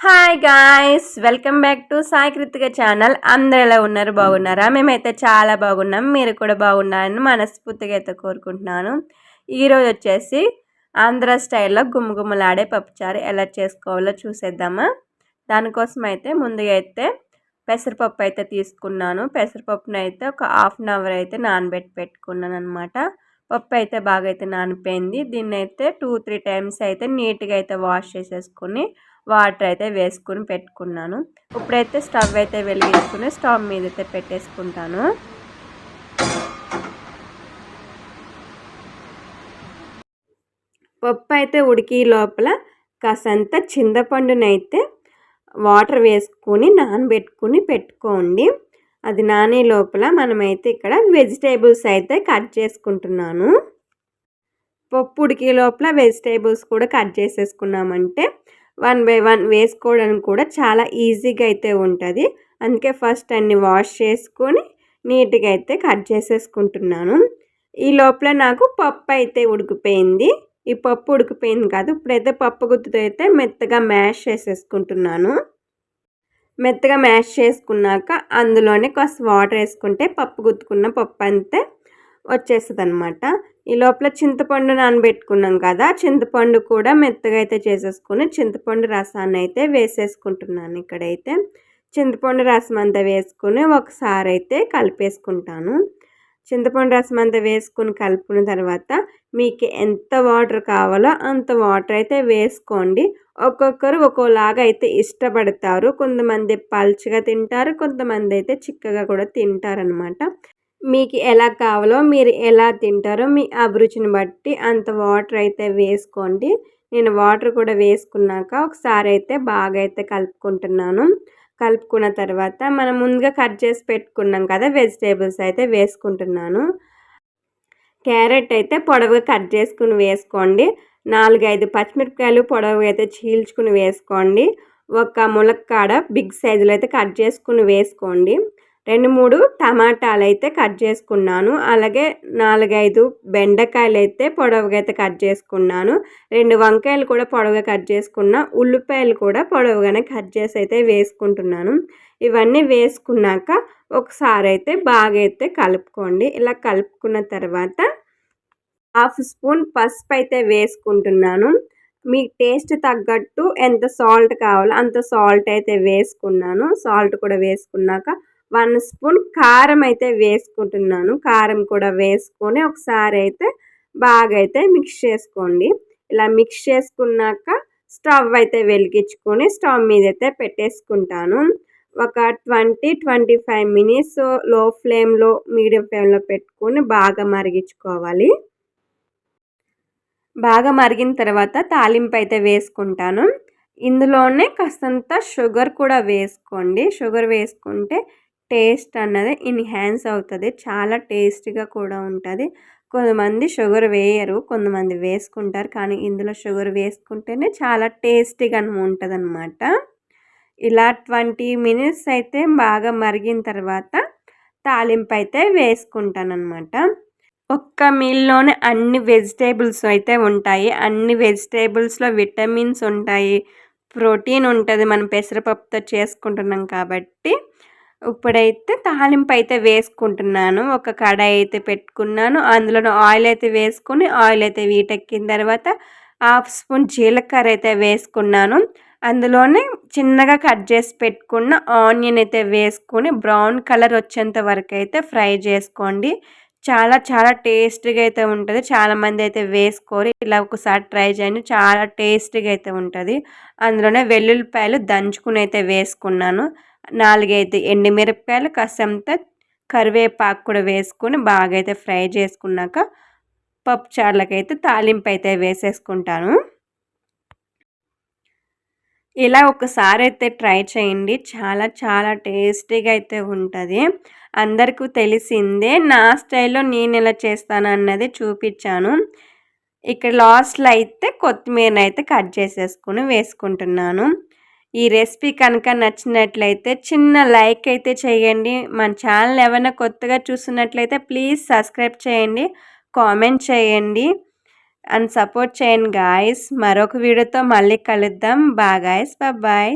Hi guys, welcome back to Sai Krittika channel. అందరు ఎలా ఉన్నారు? బాగున్నారా? మేమైతే చాలా బాగున్నాం. మీరు కూడా బాగున్నారని మనస్ఫూర్తిగా అయితే కోరుకుంటున్నాను. ఈరోజు వచ్చేసి ఆంధ్ర స్టైల్లో గుమ్మగుమ్మలాడే పప్పుచారు ఎలా చేసుకోవాలో చూసేద్దామా. దానికోసం అయితే ముందుగా అయితే పెసరపప్పు అయితే తీసుకున్నాను. పెసరపప్పును అయితే ఒక హాఫ్ అన్ అవర్ అయితే నానబెట్టి పెట్టుకున్నాను అనమాట. పప్పు అయితే బాగా అయితే నానిపోయింది. దీన్ని అయితే 2-3 టైమ్స్ అయితే నీట్గా అయితే వాష్ చేసేసుకుని వాటర్ అయితే వేసుకుని పెట్టుకున్నాను. ఇప్పుడైతే స్టవ్ అయితే వెలిగించుకుని స్టవ్ మీద అయితే పెట్టేసుకుంటాను. పప్పు అయితే ఉడికి లోపల కాసంత చింతపండునైతే వాటర్ వేసుకొని నానబెట్టుకుని పెట్టుకోండి. అది నానే లోపల మనమైతే ఇక్కడ వెజిటేబుల్స్ అయితే కట్ చేసుకుంటున్నాను. పప్పు ఉడికే లోపల వెజిటేబుల్స్ కూడా కట్ చేసేసుకున్నామంటే 1 బై 1 వేసుకోవడానికి కూడా చాలా ఈజీగా అయితే ఉంటుంది. అందుకే ఫస్ట్ అన్ని వాష్ చేసుకొని నీట్గా అయితే కట్ చేసేసుకుంటున్నాను. ఈ లోపల నాకు పప్పు అయితే ఉడికిపోయింది. ఈ పప్పు ఉడికిపోయింది కాదు, ఇప్పుడైతే పప్పు గుత్తుతో అయితే మెత్తగా మ్యాష్ చేసేసుకుంటున్నాను. మెత్తగా మ్యాష్ చేసుకున్నాక అందులోనే కాస్త వాటర్ వేసుకుంటే పప్పు గుత్తుకున్న పప్పు అంతే వచ్చేస్తుంది అనమాట. ఈ లోపల చింతపండు నానబెట్టుకున్నాం కదా, చింతపండు కూడా మెత్తగా అయితే చేసేసుకుని చింతపండు రసాన్ని అయితే వేసేసుకుంటున్నాను. ఇక్కడైతే చింతపండు రసం అంతా వేసుకుని ఒకసారి అయితే కలిపేసుకుంటాను. చింతపండు రసం అంతా వేసుకుని కలుపుకున్న తర్వాత మీకు ఎంత వాటర్ కావాలో అంత వాటర్ అయితే వేసుకోండి. ఒక్కొక్కరు ఒక్కోలాగా అయితే ఇష్టపడతారు. కొంతమంది పల్చగా తింటారు, కొంతమంది అయితే చిక్కగా కూడా తింటారనమాట. మీకు ఎలా కావాలో, మీరు ఎలా తింటారో మీ అభిరుచిని బట్టి అంత వాటర్ అయితే వేసుకోండి. నేను వాటర్ కూడా వేసుకున్నాక ఒకసారి అయితే బాగా అయితే కలుపుకుంటున్నాను. కలుపుకున్న తర్వాత మనం ముందుగా కట్ చేసి పెట్టుకున్నాం కదా వెజిటేబుల్స్ అయితే వేసుకుంటున్నాను. క్యారెట్ అయితే పొడవుగా కట్ చేసుకుని వేసుకోండి. 4-5 పచ్చిమిరపకాయలు పొడవుగా అయితే చీల్చుకుని వేసుకోండి. ఒక ములక్కాడ బిగ్ సైజులో అయితే కట్ చేసుకుని వేసుకోండి. 2-3 టమాటాలు అయితే కట్ చేసుకున్నాను. అలాగే 4-5 బెండకాయలు అయితే పొడవుగా అయితే కట్ చేసుకున్నాను. 2 వంకాయలు కూడా పొడవుగా కట్ చేసుకున్న, ఉల్లిపాయలు కూడా పొడవుగానే కట్ చేసి అయితే వేసుకుంటున్నాను. ఇవన్నీ వేసుకున్నాక ఒకసారి అయితే బాగా అయితే కలుపుకోండి. ఇలా కలుపుకున్న తర్వాత 1/2 స్పూన్ పసుపు అయితే వేసుకుంటున్నాను. మీ టేస్ట్ తగ్గట్టు ఎంత సాల్ట్ కావాలో అంత సాల్ట్ అయితే వేసుకున్నాను. సాల్ట్ కూడా వేసుకున్నాక 1 స్పూన్ కారం అయితే వేసుకుంటున్నాను. కారం కూడా వేసుకొని ఒకసారి అయితే బాగా అయితే మిక్స్ చేసుకోండి. ఇలా మిక్స్ చేసుకున్నాక స్టవ్ అయితే వెలిగించుకొని స్టవ్ మీద అయితే పెట్టేసుకుంటాను. ఒక 20-25 మినిట్స్ లో ఫ్లేమ్లో, మీడియం ఫ్లేమ్లో పెట్టుకొని బాగా మరిగించుకోవాలి. బాగా మరిగిన తర్వాత తాలింపు అయితే వేసుకుంటాను. ఇందులోనే కాస్తంత షుగర్ కూడా వేసుకోండి. షుగర్ వేసుకుంటే టేస్ట్ అన్నది ఎన్హాన్స్ అవుతుంది. చాలా టేస్టీగా కూడా ఉంటుంది. కొంతమంది షుగర్ వేయరు, కొంతమంది వేసుకుంటారు. కానీ ఇందులో షుగర్ వేసుకుంటేనే చాలా టేస్టీగా ఉంటుంది అన్నమాట. ఇలా 20 మినిట్స్ అయితే బాగా మరిగిన తర్వాత తాలింపు అయితే వేసుకుంటాను అన్నమాట. ఒక్క మీల్లోనే అన్ని వెజిటేబుల్స్ అయితే ఉంటాయి. అన్ని వెజిటేబుల్స్లో విటమిన్స్ ఉంటాయి, ప్రోటీన్ ఉంటుంది. మనం పెసరపప్పుతో చేసుకుంటున్నాం కాబట్టి ఇప్పుడైతే తాలింపు అయితే వేసుకుంటున్నాను. ఒక కడాయి అయితే పెట్టుకున్నాను. అందులో ఆయిల్ అయితే వేసుకొని ఆయిల్ అయితే వీటెక్కిన తర్వాత 1/2 స్పూన్ జీలకర్ర అయితే వేసుకున్నాను. అందులోనే చిన్నగా కట్ చేసి పెట్టుకున్న ఆనియన్ అయితే వేసుకొని బ్రౌన్ కలర్ వచ్చేంత వరకు అయితే ఫ్రై చేసుకోండి. చాలా చాలా టేస్టీగా అయితే ఉంటుంది. చాలామంది అయితే వేసుకోరు. ఇలా ఒకసారి ట్రై చేయండి, చాలా టేస్టీగా అయితే ఉంటుంది. అందులోనే వెల్లుల్లిపాయలు దంచుకుని అయితే వేసుకున్నాను. 4-5 ఎండుమిరపకాయలు, కాసంత కరివేపాకు కూడా వేసుకొని బాగా అయితే ఫ్రై చేసుకున్నాక పప్పుచారులకైతే తాలింపు అయితే వేసేసుకుంటాను. ఇలా ఒకసారి అయితే ట్రై చేయండి. చాలా చాలా టేస్టీగా అయితే ఉంటుంది. అందరికీ తెలిసిందే. నా స్టైల్లో నేను ఎలా చేస్తాను అన్నది చూపించాను. ఇక్కడ లాస్ట్లో అయితే కొత్తిమీరని అయితే కట్ చేసేసుకుని వేసుకుంటున్నాను. ఈ రెసిపీ కనుక నచ్చినట్లయితే చిన్న లైక్ అయితే చేయండి. మన ఛానల్ ఏమైనా కొత్తగా చూస్తున్నట్లయితే ప్లీజ్ సబ్స్క్రైబ్ చేయండి, కామెంట్ చేయండి అండ్ సపోర్ట్ చేయండి గాయస్. మరొక వీడియోతో మళ్ళీ కలుద్దాం. Bye guys, bye.